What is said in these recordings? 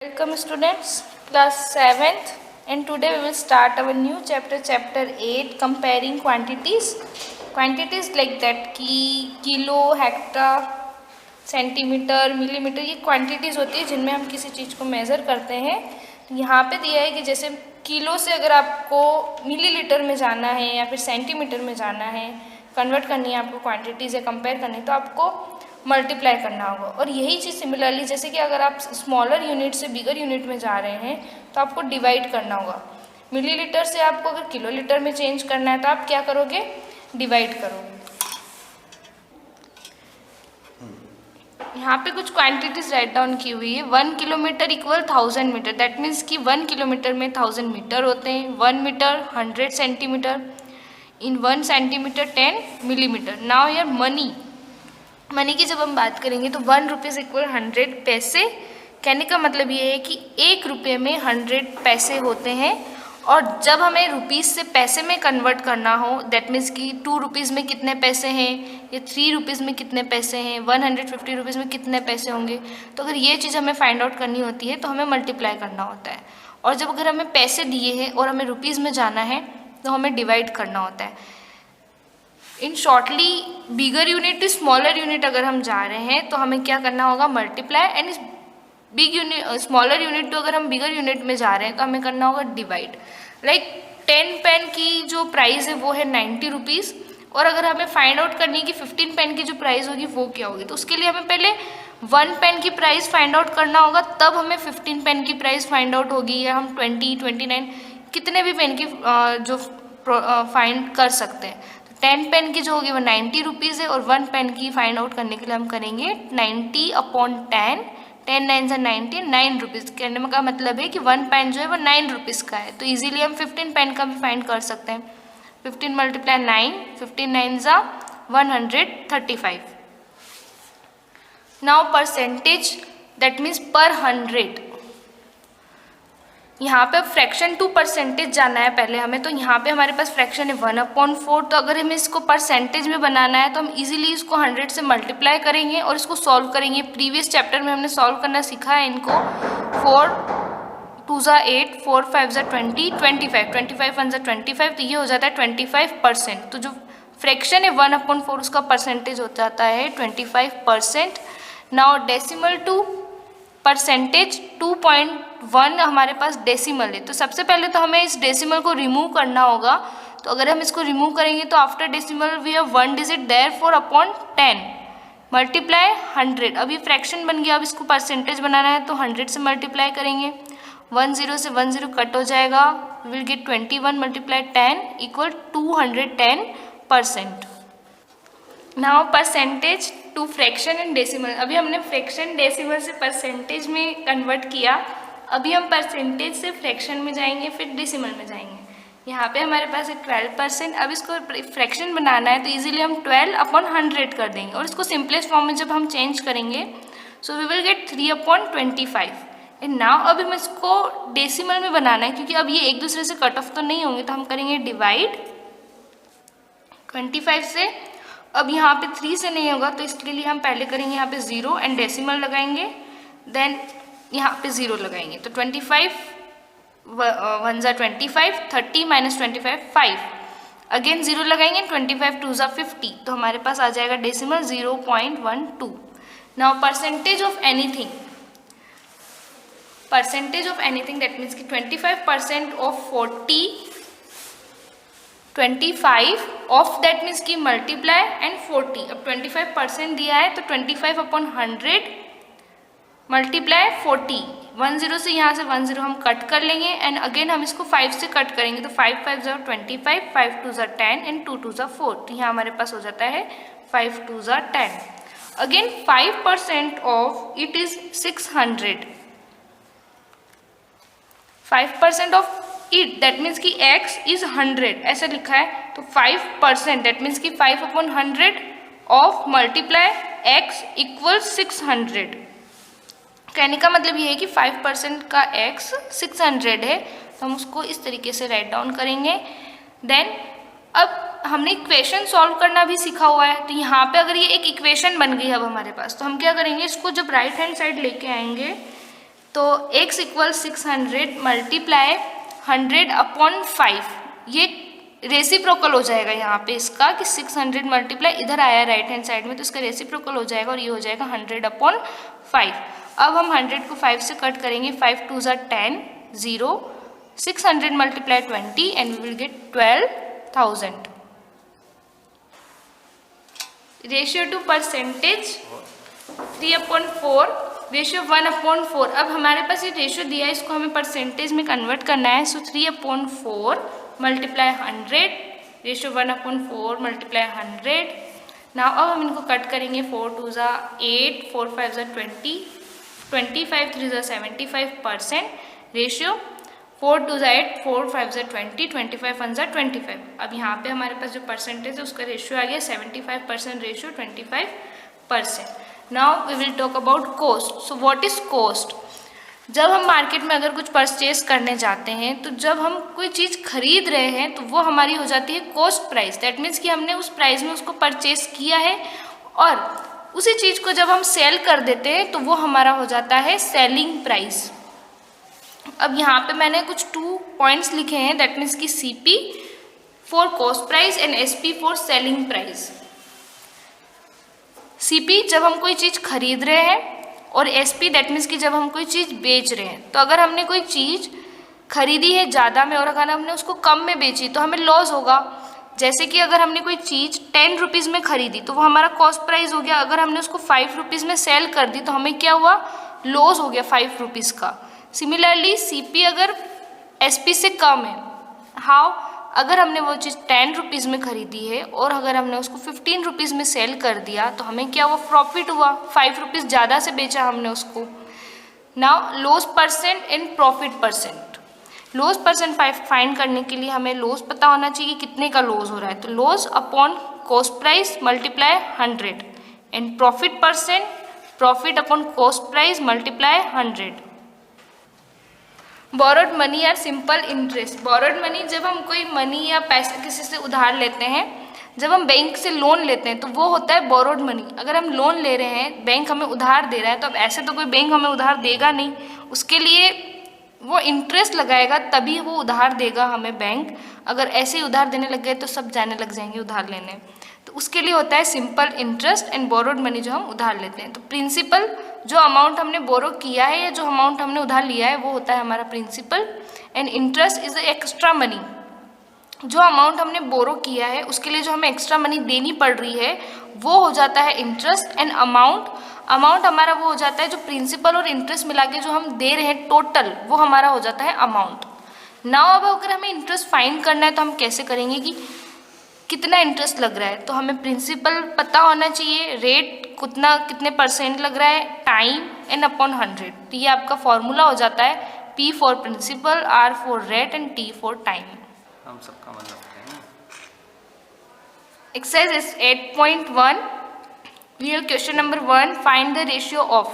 Welcome students, class 7th, and today we will start our new chapter, chapter 8, comparing quantities. Quantities like that कि kilo, Hector, centimetre, millimetre, ये quantities होती है जिनमें हम किसी चीज़ को मेज़र करते हैं। यहाँ पे दिया है कि जैसे किलो से अगर आपको मिलीलीटर में जाना है या फिर सेंटीमीटर में जाना है, कन्वर्ट करनी है आपको क्वांटिटीज़ या कंपेयर करनी है, तो आपको मल्टीप्लाई करना होगा। और यही चीज़ सिमिलरली जैसे कि अगर आप स्मॉलर यूनिट से बिगर यूनिट में जा रहे हैं तो आपको डिवाइड करना होगा। मिलीलीटर से आपको अगर किलोलीटर में चेंज करना है तो आप क्या करोगे, डिवाइड करोगे। यहाँ पे कुछ क्वांटिटीज राइट डाउन की हुई है। 1 kilometer equal 1000 meter, that means कि 1 किलोमीटर में 1000 मीटर होते हैं। 1 meter 100 centimeter, in 1 centimeter 10 millimeter. Now यार मनी की जब हम बात करेंगे तो 1 रुपीज़ इक्वल 100 पैसे। कहने का मतलब ये है कि 1 रुपये में 100 पैसे होते हैं। और जब हमें रुपीज़ से पैसे में कन्वर्ट करना हो, दैट मीन्स कि 2 रुपीज़ में कितने पैसे हैं या 3 रुपीज़ में कितने पैसे हैं, 150 रुपीज़ में कितने पैसे होंगे, तो अगर ये चीज़ हमें फाइंड आउट करनी होती है तो हमें मल्टीप्लाई करना होता है। और जब अगर हमें पैसे दिए हैं और हमें रुपीज़ में जाना है तो हमें डिवाइड करना होता है। In shortly bigger unit to smaller unit अगर हम जा रहे हैं तो हमें क्या करना होगा, मल्टीप्लाई। एंड इस big unit smaller unit to अगर हम बिगर यूनिट में जा रहे हैं तो हमें करना होगा डिवाइड। लाइक 10 पेन की जो प्राइस है वो है 90 रुपीज़, और अगर हमें फाइंड आउट करनी है कि 15 पेन की जो प्राइस होगी वो क्या होगी, तो उसके लिए हमें पहले 1 पेन की प्राइस फाइंड आउट करना होगा, तब हमें 15 पेन की प्राइस फाइंड आउट होगी। या हम 20, 29 कितने भी पेन की जो फाइंड कर सकते हैं। 10 पेन की जो होगी वो 90 रुपीज़ है, और 1 पेन की फाइंड आउट करने के लिए हम करेंगे 90/10, 10 9 90, 9 रुपीज़। कहने का मतलब है कि 1 पेन जो है वो 9 रुपीज़ का है। तो इजीली हम 15 पेन का भी फाइंड कर सकते हैं। 15 × 9, 15 9 135। नाउ परसेंटेज, दैट मीन्स पर 100। यहाँ पे फ्रैक्शन टू परसेंटेज जाना है पहले हमें, तो यहाँ पे हमारे पास फ्रैक्शन है 1/4। तो अगर हमें इसको परसेंटेज में बनाना है तो हम इजीली इसको 100 से मल्टीप्लाई करेंगे और इसको सॉल्व करेंगे। प्रीवियस चैप्टर में हमने सॉल्व करना सीखा है इनको। 4 2 8, 4 5 20, 25, 25 1 25, तो ये हो जाता है 25%। तो जो फ्रैक्शन है 1/4 उसका परसेंटेज हो जाता है 25%। नाउ डेसिमल टू परसेंटेज 2.1 हमारे पास डेसिमल है, तो सबसे पहले तो हमें इस डेसिमल को रिमूव करना होगा। तो अगर हम इसको रिमूव करेंगे तो after decimal we have 1 digit, therefore upon 10 multiply 100। अब ये फ्रैक्शन बन गया, अब इसको परसेंटेज बनाना है तो 100 से मल्टीप्लाई करेंगे। 1 0 से 1 0 कट हो जाएगा, we will get 21 × 10 equal 210%। Now percentage to fraction and decimal. अभी हमने फ्रैक्शन डेसिमल से परसेंटेज में कन्वर्ट किया, अभी हम परसेंटेज से फ्रैक्शन में जाएंगे, फिर डेसिमल में जाएंगे। यहाँ पे हमारे पास है 12%। अब इसको फ्रैक्शन बनाना है तो इजीली हम 12/100 कर देंगे, और इसको सिंपलेस्ट फॉर्म में जब हम चेंज करेंगे so we will get 3/25। And now अभी हम इसको डेसिमल में बनाना है, क्योंकि अब ये एक दूसरे से कट ऑफ तो नहीं होंगे, तो हम करेंगे डिवाइड 25 से। अब यहाँ पे 3 से नहीं होगा तो इसके लिए हम पहले करेंगे यहाँ पे 0 एंड डेसिमल लगाएंगे, देन यहाँ पे 0 लगाएंगे। तो 25 1 25, 30 - 25 5, अगेन 0 लगाएंगे, 25 2 50, तो हमारे पास आ जाएगा decimal 0.12। Now percentage of anything, that means कि 25% ऑफ 40, 25 ऑफ दैट मीन्स कि मल्टीप्लाई एंड 40। अब 25% दिया है तो 25/100 मल्टीप्लाई 40। 1 0 से यहाँ से 1 0 हम कट कर लेंगे, एंड अगेन हम इसको 5 से कट करेंगे, तो 5 5 25, 5 2 10 एंड 2 2 4, तो यहाँ हमारे पास हो जाता है 5 2 10। Again 5% of it is 600, 5% of it that means कि x इज 100 ऐसा लिखा है, तो 5% दैट मीन्स कि 5/100 ऑफ मल्टीप्लाई x इक्वल 600। कहने का मतलब ये है कि 5% का x 600 है, तो हम उसको इस तरीके से राइट डाउन करेंगे। देन अब हमने इक्वेशन सॉल्व करना भी सीखा हुआ है, तो यहाँ पे अगर ये एक इक्वेशन बन गई अब हमारे पास, तो हम क्या करेंगे, इसको जब राइट हैंड साइड लेके आएंगे तो x इक्वल 600 मल्टीप्लाई 100/5, ये रेसिप्रोकल हो जाएगा यहाँ पे इसका कि 600 मल्टीप्लाई इधर आया राइट हैंड साइड में, तो इसका रेसिप्रोकल हो जाएगा और ये हो जाएगा 100/5। अब हम 100 को 5 से कट करेंगे, 5 2 ज़ा 10, 0, 600 multiply 20 and we will get 12,000। Ratio to percentage 3/4, ratio 1/4। अब हमारे पास ये रेशियो दिया है, इसको हमें परसेंटेज में कन्वर्ट करना है। सो 3/4 मल्टीप्लाई 100, रेशियो 1/4 मल्टीप्लाई 100। नाउ अब हम इनको कट करेंगे, 4 2 ज़ा 8, 4 5 ज़ा 20, 25 3 ज़ा 75%, रेशियो 4 2 ज़ा 8, 4 5 ज़ा 20, 25 1 ज़ा 25। अब यहाँ पे हमारे पास जो परसेंटेज है उसका रेशियो आ गया 75% ratio 25%। Now we will talk about cost. So what is cost? जब हम मार्केट में अगर कुछ परचेज करने जाते हैं, तो जब हम कोई चीज़ खरीद रहे हैं तो वो हमारी हो जाती है कॉस्ट प्राइस। दैट मीन्स कि हमने उस प्राइस में उसको परचेज किया है, और उसी चीज़ को जब हम सेल कर देते हैं तो वो हमारा हो जाता है सेलिंग प्राइस। अब यहाँ पे मैंने कुछ 2 पॉइंट्स लिखे हैं, दैट मीन्स कि CP for cost price and SP for selling price. CP जब हम कोई चीज़ खरीद रहे हैं, और SP दैट मीन्स कि जब हम कोई चीज़ बेच रहे हैं। तो अगर हमने कोई चीज़ खरीदी है ज़्यादा में और अगर हमने उसको कम में बेची तो हमें लॉस होगा। जैसे कि अगर हमने कोई चीज़ 10 रुपीज़ में खरीदी तो वो हमारा कॉस्ट प्राइस हो गया, अगर हमने उसको 5 रुपीज़ में सेल कर दी तो हमें क्या हुआ, लॉस हो गया 5 रुपीज़ का। सिमिलरली CP अगर SP से कम है, हाउ, अगर हमने वो चीज़ 10 रुपीज़ में खरीदी है और अगर हमने उसको 15 रुपीज़ में सेल कर दिया तो हमें क्या हुआ, प्रॉफिट हुआ, 5 रुपीज़ ज़्यादा से बेचा हमने उसको। Now loss percent and profit percent. Loss percent find करने के लिए हमें लॉस पता होना चाहिए कितने का लॉस हो रहा है, तो loss upon cost price multiply 100 and profit percent, profit upon cost price multiply 100। Borrowed money या सिंपल इंटरेस्ट। बोरोड मनी, जब हम कोई मनी या पैसा किसी से उधार लेते हैं, जब हम बैंक से लोन लेते हैं तो वो होता है बोरोड मनी। अगर हम लोन ले रहे हैं, बैंक हमें उधार दे रहा है, तो अब ऐसे तो कोई बैंक हमें उधार देगा नहीं, उसके लिए वो इंटरेस्ट लगाएगा तभी वो उधार देगा हमें बैंक। अगर ऐसे ही उधार देने लग गए तो सब जाने लग जाएंगे उधार लेने, तो उसके लिए होता है simple interest and borrowed money जो हम उधार लेते हैं। तो प्रिंसिपल, जो अमाउंट हमने बोरो किया है या जो अमाउंट हमने उधार लिया है वो होता है हमारा principal, and interest is extra money. जो अमाउंट हमने बोरो किया है उसके लिए जो हमें एक्स्ट्रा मनी देनी पड़ रही है वो हो जाता है इंटरेस्ट, एंड अमाउंट हमारा वो हो जाता है जो प्रिंसिपल और इंटरेस्ट मिला के जो हम दे रहे हैं टोटल, वो हमारा हो जाता है अमाउंट। नाउ अब अगर हमें इंटरेस्ट फाइंड करना है तो हम कैसे करेंगे कि कितना इंटरेस्ट लग रहा है, तो हमें प्रिंसिपल पता होना चाहिए, रेट कितने परसेंट लग रहा है, टाइम एंड अपॉन 100। तो ये आपका फॉर्मूला हो जाता है P for principal, R for rate and T for time. हम सबका मन रखते हैं। Exercise 8.1, we have question number 1, find the ratio of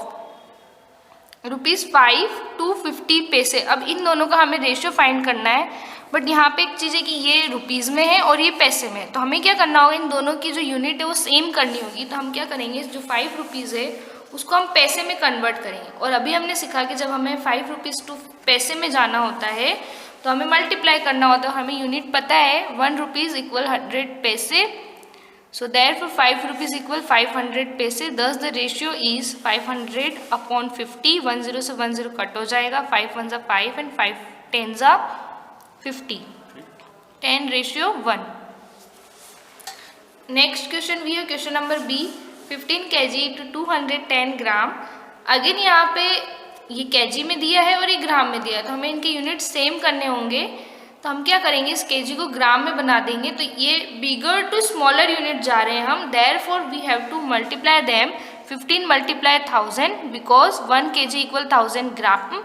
₹5 to 50 पैसे। अब इन दोनों का हमें रेशियो फाइंड करना है, बट यहाँ पे एक चीज़ है कि ये रुपीज़ में है और ये पैसे में है, तो हमें क्या करना होगा, इन दोनों की जो यूनिट है वो सेम करनी होगी। तो हम क्या करेंगे, जो 5 रुपीज़ है उसको हम पैसे में कन्वर्ट करेंगे। और अभी हमने सीखा कि जब हमें 5 रुपीज़ टू पैसे में जाना होता है तो हमें मल्टीप्लाई करना होता है, हमें यूनिट पता है, 1 रुपीज़ इक्वल 100 पैसे। So therefore 5 rupees equal 500 पैसे। Thus the ratio is 500 upon 50। 10 से 10 कट हो जाएगा, 5 1 5 and 5 10 50, 10:1। नेक्स्ट क्वेश्चन भी है question number B, 15 kg to 210 gram. Again यहाँ पे ये kg में दिया है और ये ग्राम में दिया है, तो हमें इनके यूनिट सेम करने होंगे। तो हम क्या करेंगे, इस kg को ग्राम में बना देंगे, तो ये बिगर टू स्मॉलर यूनिट जा रहे हैं हम, therefore we have to multiply them. 15 multiply 1000 because 1 kg इक्वल 1000 ग्राम,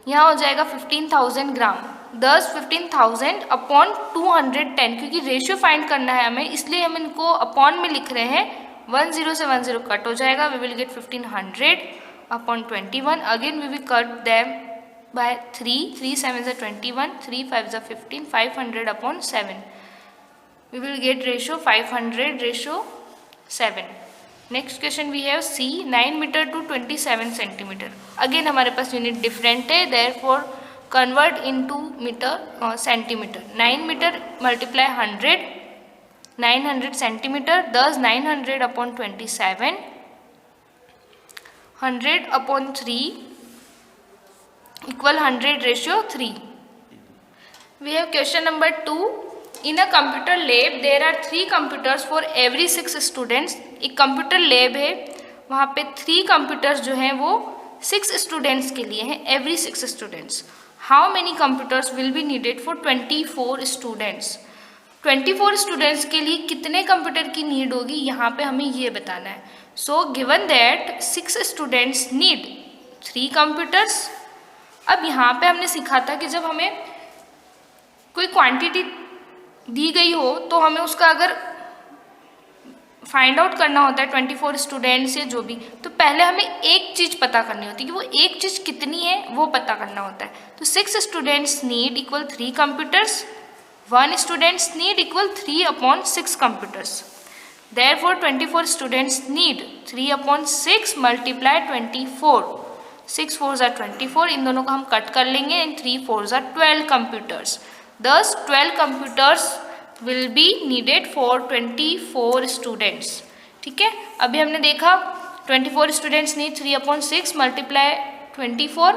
यहाँ हो जाएगा 15,000 ग्राम। 15,000 अपॉन 210, क्योंकि रेशियो फाइंड करना है हमें, इसलिए हम इनको अपॉन में लिख रहे हैं। 10 से 10 कट हो जाएगा, we will get 1500 upon 21। Again we will cut them by 3, 3 7 is 21, 3 5 is 15, 500 upon 7. We will get ratio 500:7. Next question we have C 9 meter to 27 centimeter. Again हमारे पास यूनिट डिफरेंट है, therefore convert into meter centimeter. 9 meter multiply 100, 900 centimeter, दस 900 upon 27, 100 upon 3 equal 100 ratio 3। We have question number 2. In a computer lab there are 3 computers for every 6 students. एक computer lab है, वहाँ पे 3 computers जो हैं वो 6 students के लिए हैं, every 6 students. How many computers will be needed for 24 students? 24 students के लिए कितने कंप्यूटर की नीड होगी, यहाँ पे हमें ये बताना है। So given that 6 students need 3 computers. अब यहाँ पे हमने सीखा था कि जब हमें कोई क्वांटिटी दी गई हो तो हमें उसका अगर फाइंड आउट करना होता है 24 स्टूडेंट्स या जो भी, तो पहले हमें एक चीज़ पता करनी होती है कि वो एक चीज़ कितनी है वो पता करना होता है। तो 6 students need equal 3 computers, 1 students need equal 3 upon 6 computers. Therefore 24 students need 3 upon 6 multiply 24, 6 4s are 24, इन दोनों को हम कट कर लेंगे and 3 4s are 12 computers. Thus 12 computers will be needed for 24 students। ठीक है, अभी हमने देखा 24 students need 3 upon 6 multiply 24,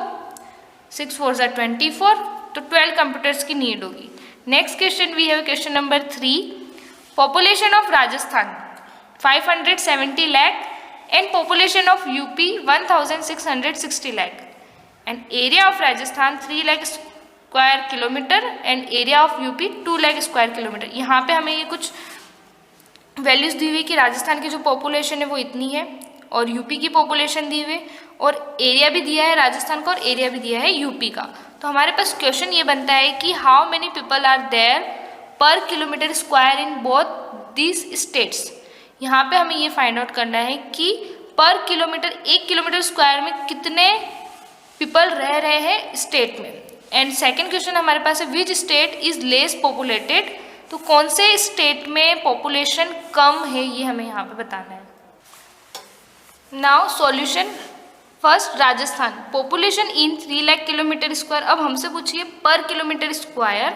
6 4s are 24, तो 12 computers की नीड होगी। Next question we have question number 3। Population of Rajasthan 570 lakh and population of UP 1660 lakh and area of Rajasthan 3 lakh square kilometre and area of UP 2 lakh square kilometre. यहाँ पे हमें ये कुछ values दी हुई कि राजस्थान की जो पॉपुलेशन है वो इतनी है और यूपी की पॉपुलेशन दी हुई और एरिया भी दिया है राजस्थान का और एरिया भी दिया है यूपी का। तो हमारे पास क्वेश्चन ये बनता है कि how many people are there per kilometre square in both these states. यहाँ पे हमें ये फाइंड आउट करना है कि पर किलोमीटर, 1 किलोमीटर स्क्वायर में कितने पीपल रह रहे हैं स्टेट में। एंड सेकेंड क्वेश्चन हमारे पास है which state is less populated, तो कौन से स्टेट में पॉपुलेशन कम है ये हमें यहाँ पे बताना है। Now solution, first Rajasthan population in 3 lakh kilometre square. अब हमसे पूछिए पर किलोमीटर स्क्वायर,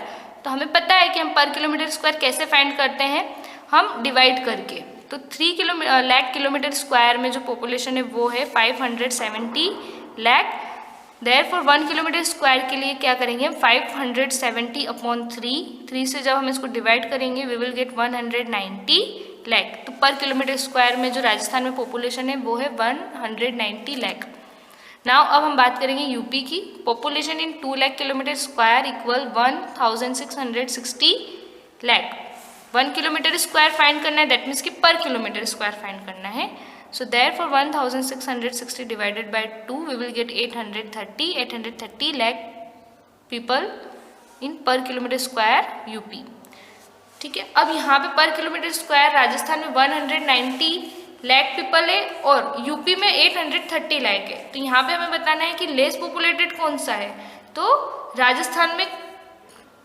तो हमें पता है कि हम पर किलोमीटर स्क्वायर कैसे फाइंड करते हैं, हम डिवाइड करके। तो 3 लाख किलोमीटर स्क्वायर में जो पॉपुलेशन है वो है 570 लाख। देयरफॉर 1 किलोमीटर स्क्वायर के लिए क्या करेंगे हम 570 अपॉन 3 से जब हम इसको डिवाइड करेंगे वी विल गेट 190 लाख। तो पर किलोमीटर स्क्वायर में जो राजस्थान में पॉपुलेशन है वो है 190 लाख। नाउ अब हम बात करेंगे यूपी की। Population in 2 lakh kilometre square equal 1660 lakh. 1 kilometre square find करना है, दैट मीन्स कि पर किलोमीटर स्क्वायर फाइंड करना है। So therefore 1660 divided by 2 we will get 830 lakh people in per kilometer square UP। ठीक है, अब यहाँ पे पर किलोमीटर स्क्वायर राजस्थान में 190 लाख पीपल है और यूपी में 830 लाख है। तो यहाँ पे हमें बताना है कि लेस पॉपुलेटेड कौन सा है, तो राजस्थान में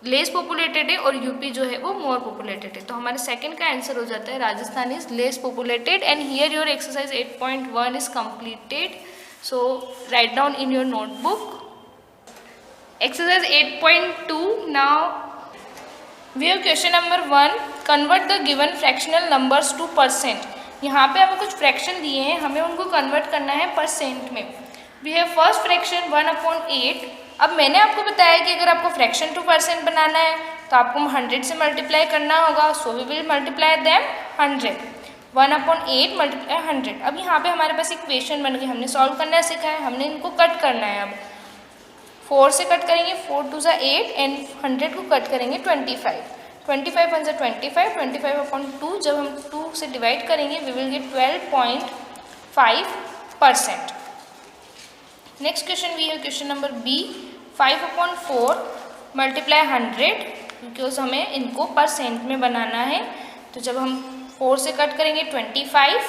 लेस पॉपुलेटेड है और यूपी जो है वो मोर पॉपुलेटेड है। तो हमारे सेकंड का आंसर हो जाता है Rajasthan is less populated. And here your exercise 8.1 is completed, so write down in your notebook exercise 8.2। Now we have question number 1, convert the given fractional numbers to percent. यहाँ पे हमें कुछ फ्रैक्शन दिए हैं, हमें उनको कन्वर्ट करना है परसेंट में। We have first fraction 1/8। अब मैंने आपको बताया कि अगर आपको फ्रैक्शन टू परसेंट बनाना है तो आपको 100 से मल्टीप्लाई करना होगा। So we will multiply them 100, 1/8 multiply 100। अब यहाँ पे हमारे पास इक्वेशन बन गई, हमने सॉल्व करना सीखा है, हमने इनको कट करना है। अब 4 से कट करेंगे, 4 2 ज़ा 8 एंड 100 को कट करेंगे 25, 25 1 ज़ा 25, 25/2 जब हम 2 से डिवाइड करेंगे we will get 12.5%। Next question we have question number B, 5/4 multiply 100, because हमें इनको परसेंट में बनाना है। तो जब हम 4 से कट करेंगे 25,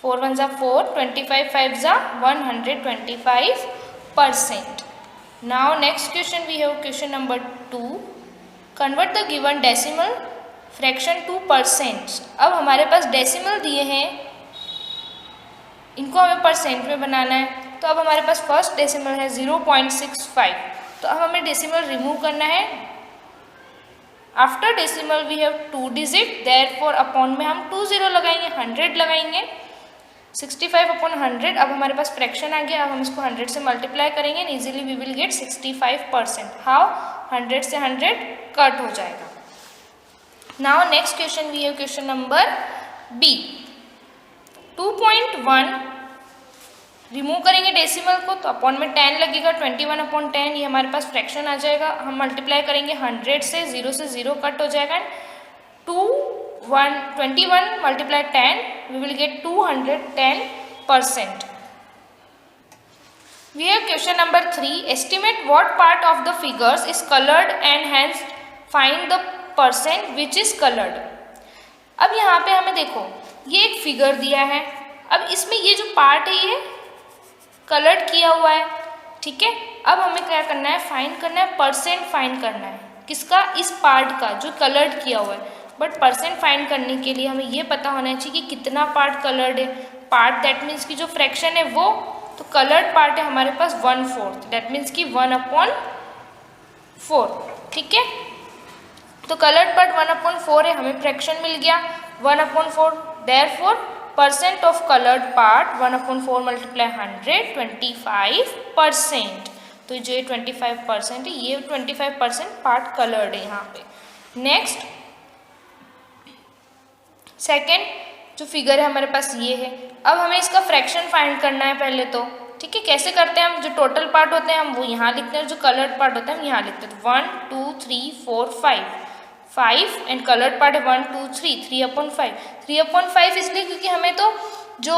4 1 ज़ा 4, 25 5 ज़ा 125%। Now next question we have question number 2, convert the given decimal fraction to percent. अब हमारे पास डेसिमल दिए हैं, इनको हमें परसेंट में बनाना है। तो अब हमारे पास फर्स्ट डेसिमल है 0.65, तो अब हमें डेसिमल रिमूव करना है। After decimal we have 2 digit, therefore upon में हम 2 0 लगाएंगे, 100 लगाएंगे, 65 अपॉन 100। अब हमारे पास फ्रैक्शन आ गया, अब हम इसको 100 से मल्टीप्लाई करेंगे, easily we will get 65%। How? 100 से 100 कट हो जाएगा। Now next question we have question number B. 2.1 remove करेंगे डेसिमल को, तो अपॉन में 10 लगेगा, 21 अपॉन 10, ये हमारे पास फ्रैक्शन आ जाएगा। हम मल्टीप्लाई करेंगे 100 से 0 कट हो जाएगा। 21 multiply 10 we will get 210%। We have question number 3। Estimate what part of the figures is coloured and hence find the percent which is coloured. अब यहाँ पे हमें देखो, ये एक फिगर दिया है, अब इसमें ये जो पार्ट है ये कलर्ड किया हुआ है, ठीक है। अब हमें क्या करना है? फाइंड करना है, परसेंट फाइंड करना है। किसका? इस पार्ट का जो कलर्ड किया हुआ है। बट परसेंट फाइंड करने के लिए हमें ये पता होना चाहिए कि कितना पार्ट कलर्ड है। पार्ट दैट मीन्स की जो फ्रैक्शन है वो, तो कलर्ड पार्ट है हमारे पास 1/4, दैट मीन्स की 1/4, ठीक है। तो कलर्ड पार्ट 1/4 है, हमें फ्रैक्शन मिल गया 1/4, therefore percent of coloured part 1/4 multiply 100, 25%। तो जो 25% है, ये 25% पार्ट कलर्ड है यहाँ पे। नेक्स्ट सेकेंड जो फिगर है हमारे पास ये है। अब हमें इसका फ्रैक्शन फाइंड करना है पहले तो, ठीक है। कैसे करते हैं? हम जो टोटल पार्ट होते हैं हम वो यहाँ लिखते हैं, जो कलर्ड पार्ट होता है हम यहाँ लिखते हैं। 1 2 3 4 5 एंड कलर्ड पार्ट है 1 2 3, 3/5। 3/5 इसलिए क्योंकि हमें तो जो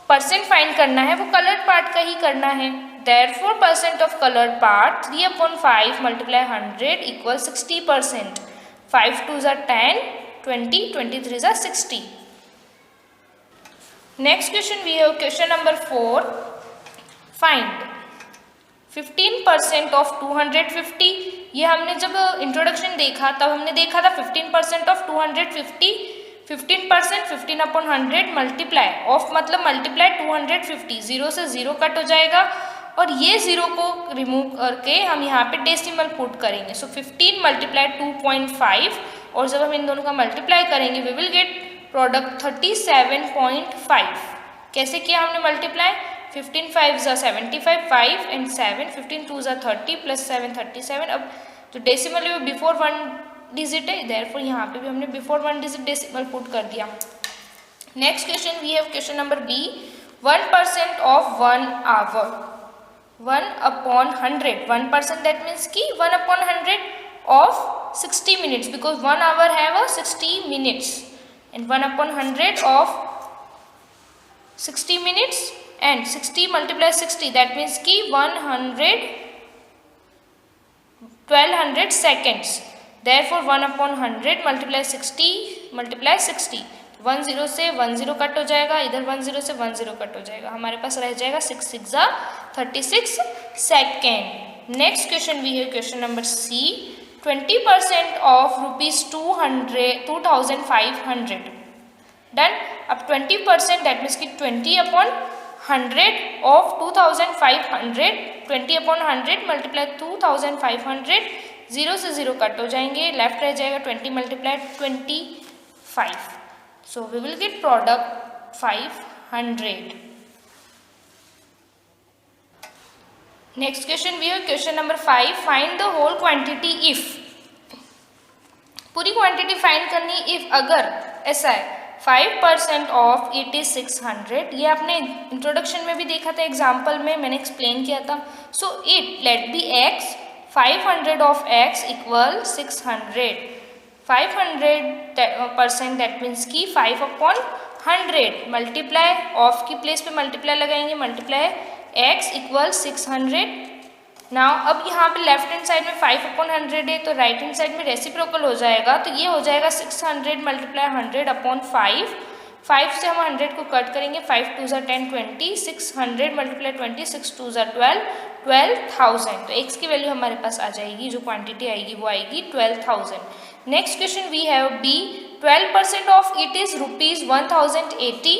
परसेंट फाइंड करना है वो कलर्ड पार्ट का ही करना है। Therefore percent of coloured part 3/5 multiply 100 equal 60%। 5 2s are 10, 20, 23s are 60। Next question we have question number 4। Find 15% of 250। ये हमने जब इंट्रोडक्शन देखा तब हमने देखा था 15% ऑफ 250, 15% 15/100 मल्टीप्लाई ऑफ मतलब मल्टीप्लाई 250, 0 से 0 कट हो जाएगा और ये 0 को रिमूव करके हम यहाँ पे डेसिमल पुट करेंगे। सो 15 मल्टीप्लाई 2.5 और जब हम इन दोनों का मल्टीप्लाई करेंगे वी विल गेट प्रोडक्ट 37.5। कैसे किया हमने multiply? 15 5s are 75, 5 and 7, 15 2s are 30 plus 7 37। अब जो डेसिमल है वो बिफोर 1 डिजिट है, देयरफॉर यहाँ पे भी हमने बिफोर 1 डिजिट डेसिमल पुट कर दिया। Next question we have question number B. 1% of 1 hour 1/100, 1% that means की 1/100 of 60 minutes, because 1 hour have 60 minutes and 1/100 of 60 minutes and 60 multiply 60 that means ki 1200 seconds, therefore 1/100 multiply 60 multiply 60, 10 से 10 cut हो जाएगा, इधर 10 से 10 cut हो जाएगा, हमारे पास रह जाएगा 6 6 36 सेकेंड। नेक्स्ट क्वेश्चन वी है question number C. 20% of ₹2500 done. अब 20% दैट मीन्स की 20/100 ऑफ 2500, 20/100 मल्टीप्लाई 2500, 0 से 0 कट हो जाएंगे, लेफ्ट रह जाएगा 20 multiply 25। So we will get product 500। Next question we have question number 5। Find the whole quantity if. पूरी quantity find करनी इफ अगर ऐसा है 5% ऑफ इट इज 600। ये आपने इंट्रोडक्शन में भी देखा था, एग्जाम्पल में मैंने एक्सप्लेन किया था। So it let be x, 500 of x equal 600। 500% that means की 5/100 मल्टीप्लाई ऑफ की प्लेस पे मल्टीप्लाई लगाएंगे, मल्टीप्लाई x इक्वल 600। नाउ अब यहाँ पे लेफ्ट हैंड साइड में 5/100 है तो राइट हैंड साइड में रेसिप्रोकल हो जाएगा, तो ये हो जाएगा 600 मल्टीप्लाई 100/5। 5 से हम 100 को कट करेंगे, 5 2s are 10 20, 600 multiply 20, 6 2s are 12, 12,000। तो x की वैल्यू हमारे पास आ जाएगी, जो क्वांटिटी आएगी वो आएगी 12,000। Next question we have B 12% of it is rupees 1080.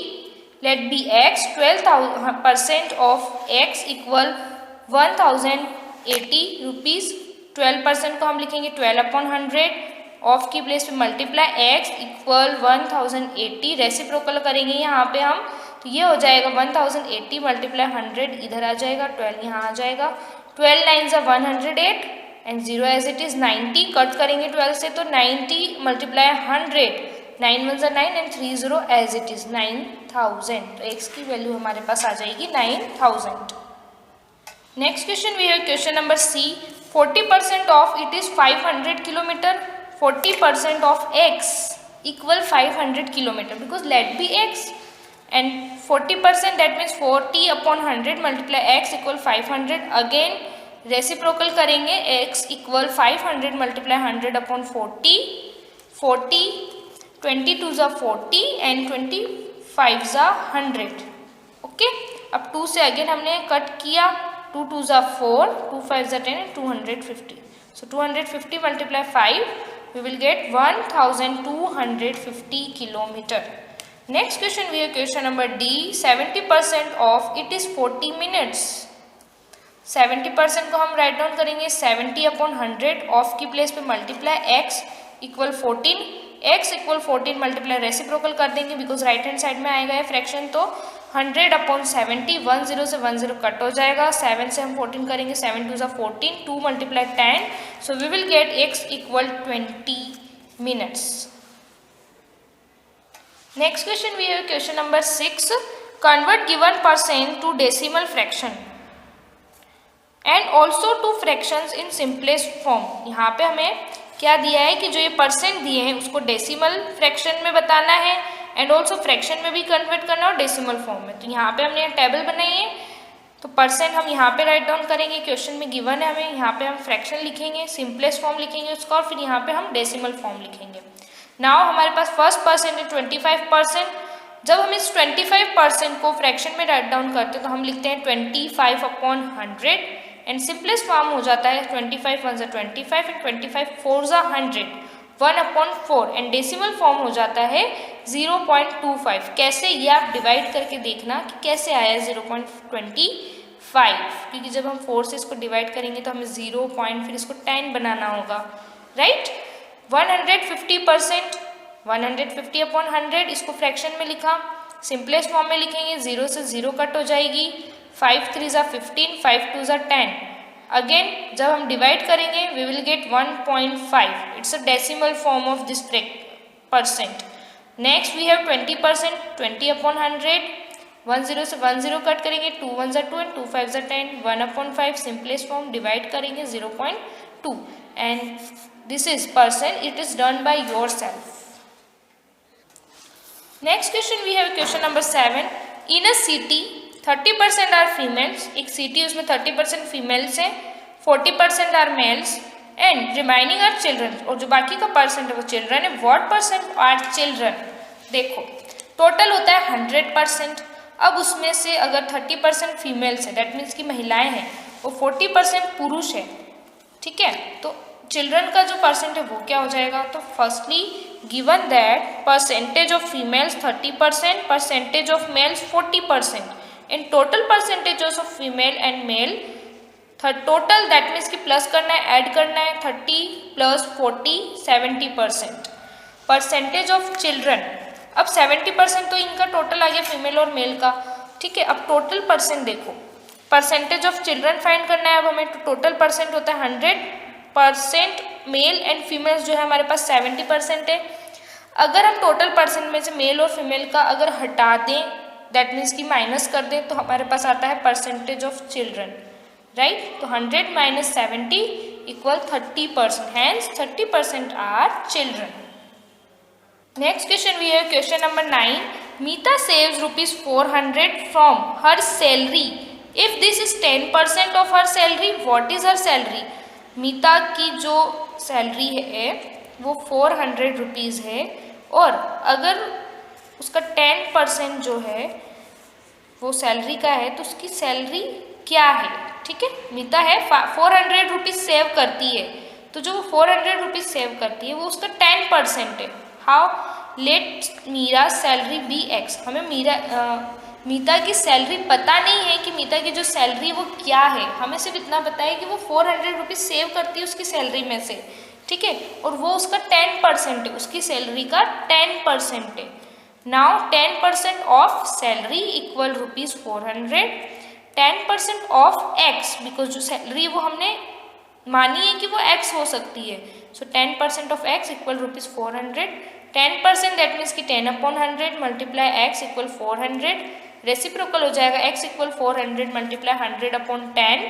Let be X 12% of X equal 1080 rupees. 12% को हम लिखेंगे 12/100. ऑफ की प्लेस पे मल्टीप्लाई एक्स इक्वल 1080. रेसिप्रोकल करेंगे यहाँ पे हम, तो ये हो जाएगा 1080 मल्टीप्लाई 100 इधर आ जाएगा, 12 यहाँ आ जाएगा. 12 9 108 and 0 as it is 90. Cut करेंगे 12 से तो 90 multiply 100, 9 1 9 and 3 0 as it is 9000. तो एक्स की वैल्यू हमारे पास आ जाएगी 9000. Next question we have question number C. 40% of it is 500 kilometer. 40% of x equal 500 kilometer because let be x and 40% that means 40/100 multiply x equal 500. again reciprocal करेंगे x equal 500 multiply 100/40. 40 22 जा 40 and 25 जा 100. Okay, अब 2 से again हमने cut किया. 2 2 जा 4, 2 5 जा 10 and 250. so 250 multiply 5 we will get 1250 kilometer. Next question we have question number D. 70% of it is 40 minutes. 70% को हम राइट डाउन करेंगे 70/100. ऑफ की प्लेस पे multiply x equal 14. x equal 14 multiply reciprocal कर देंगे बिकॉज राइट हैंड साइड में आएगा fraction. तो 100/70. 10 से 10 कट हो जाएगा. 7 से हम 14 करेंगे. 7 2 14. 2 multiply 10. So we will get x equal 20 minutes. Next question we have question number 6. Convert given percent to decimal fraction and also to fractions in simplest form. यहाँ पे हमें क्या दिया है कि जो ये परसेंट दिए हैं उसको डेसिमल फ्रैक्शन में बताना है एंड ऑल्सो फ्रैक्शन में भी कन्वर्ट करना और डेसिमल फॉर्म में. तो यहाँ पे हमने टेबल बनाई है, तो परसेंट हम यहाँ पे राइट डाउन करेंगे. क्वेश्चन में गिवन है हमें, यहाँ पे हम फ्रैक्शन लिखेंगे, सिंपलेस्ट फॉर्म लिखेंगे उसका, और फिर यहाँ पे हम डेसिमल फॉर्म लिखेंगे. नाउ हमारे पास फर्स्ट परसेंट है 25%. जब हम इस 25% को फ्रैक्शन में राइट डाउन करते हैं तो हम लिखते हैं 25/100 एंड सिंपलेस्ट फॉर्म हो जाता है 25 1 25 एंड 25 4 100, 1/4 एंड डेसिमल फॉर्म हो जाता है 0.25. कैसे, ये आप डिवाइड करके देखना कि कैसे आया 0.25, क्योंकि जब हम 4 से इसको डिवाइड करेंगे तो हमें 0. फिर इसको 10 बनाना होगा, राइट. 150%, 150/100 इसको फ्रैक्शन में लिखा. सिंपलेस्ट फॉर्म में लिखेंगे, 0 से 0 कट हो जाएगी. 5 3 15, 5 2 10. अगेन जब हम डिवाइड करेंगे we will get 1.5. It's a decimal form of this percent. Next we have 20%, 20/100. 10 से 10 कट करेंगे, 2 1 2 एंड 2 5 10. 1/5 सिंपलेस्ट फॉर्म डिवाइड करेंगे 0.2 and this is percent. It is done by yourself. Next question we have question number 7. In a city 30% are females. एक city उसमें 30% females हैं, 40% are males and remaining are children. और जो बाकी का percent है वो चिल्ड्रन है. What percent are children? देखो टोटल होता है 100%. अब उसमें से अगर 30% फीमेल्स है दैट मीन्स की महिलाएं हैं, वो 40% पुरुष है, ठीक है. तो चिल्ड्रन का जो परसेंट है वो क्या हो जाएगा? तो firstly given that percentage of females 30%, percentage of males 40%, and total percentage of female and male total that means कि प्लस करना है, ऐड करना है. 30 + 40 70%. परसेंटेज ऑफ चिल्ड्रन, अब 70% तो इनका टोटल आ गया फीमेल और मेल का, ठीक है. अब टोटल परसेंट देखो, परसेंटेज ऑफ चिल्ड्रन फाइंड करना है अब हमें. तो टोटल परसेंट होता है 100%. मेल एंड फीमेल्स जो है हमारे पास 70% है. अगर हम टोटल परसेंट में से मेल और फीमेल का अगर हटा दें दैट मीन्स कि माइनस कर दें तो हमारे पास आता है परसेंटेज ऑफ चिल्ड्रन, राइट. तो 100 - 70 = 30%. Hence 30% are children. Next question we have question number 9. Meeta saves ₹400 from her salary. If this is 10% of her salary, what is her salary? Meeta की जो सैलरी है वो 400 रुपीज़ है, और अगर उसका 10% जो है वो सैलरी का है तो उसकी सैलरी क्या है, ठीक है. मीता है 400 रुपीज़ सेव करती है, तो जो वो 400 रुपीज़ सेव करती है वो उसका 10% है। How? Let Meera salary be X. हमें मीता की सैलरी पता नहीं है कि मीता की जो सैलरी वो क्या है, हमें सिर्फ इतना पता है कि वो 400 रुपीज़ सेव करती है उसकी सैलरी में से, ठीक है, और वो उसका 10% है, उसकी सैलरी का 10% है। Now 10% of salary equal rupees 400, 10% of x, because जो सैलरी वो हमने मानी है कि वो एक्स हो सकती है, सो 10% of X equal rupees 400, 10% that means कि 10/100 मल्टीप्लाई एक्स इक्वल 400, रेसिप्रोकल हो जाएगा x इक्वल 400 मल्टीप्लाई 100/10,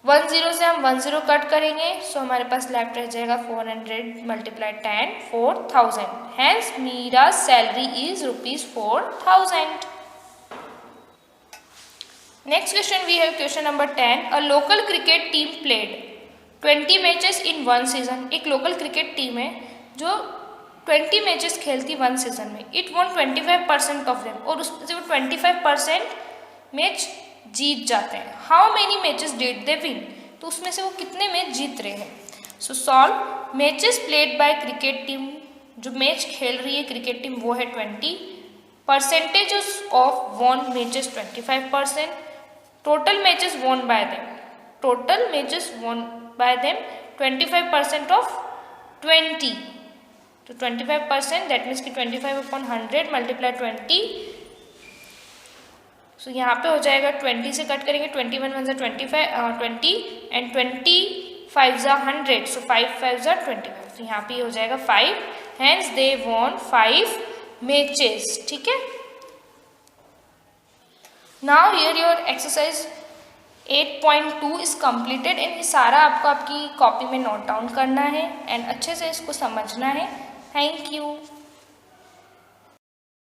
10 से हम 10 कट करेंगे, सो हमारे पास लेफ्ट रह जाएगा 400 multiply 10 4000, hence Meera salary is rupees 4000। Next question we have question number 10। A local cricket team played 20 matches in 1 season. एक लोकल क्रिकेट टीम है जो 20 मैचेस खेलती 1 सीजन में। इट वॉन 25% ऑफ देम, और उसमें से वो 25% मैच जीत जाते हैं। How many matches did they win? तो उसमें से वो कितने मैच जीत रहे हैं। So solve. Matches played by cricket team, जो मैच खेल रही है क्रिकेट टीम वो है 20, percentage of won matches 25%, total matches won by them, total matches won by them 25% of 20, तो 25% दैट मीन्स कि 25/100 मल्टीप्लाई 20, सो यहाँ पे हो जाएगा 20 से कट करेंगे, 21 1 25 20 एंड 25 100, सो 5 5 25, तो यहाँ पे हो जाएगा 5, हैंस दे वॉन 5 मैचेस, ठीक है। Now here your exercise 8.2 is completed, and ये सारा आपको आपकी कॉपी में नोट डाउन करना है एंड अच्छे से इसको समझना है। Thank you.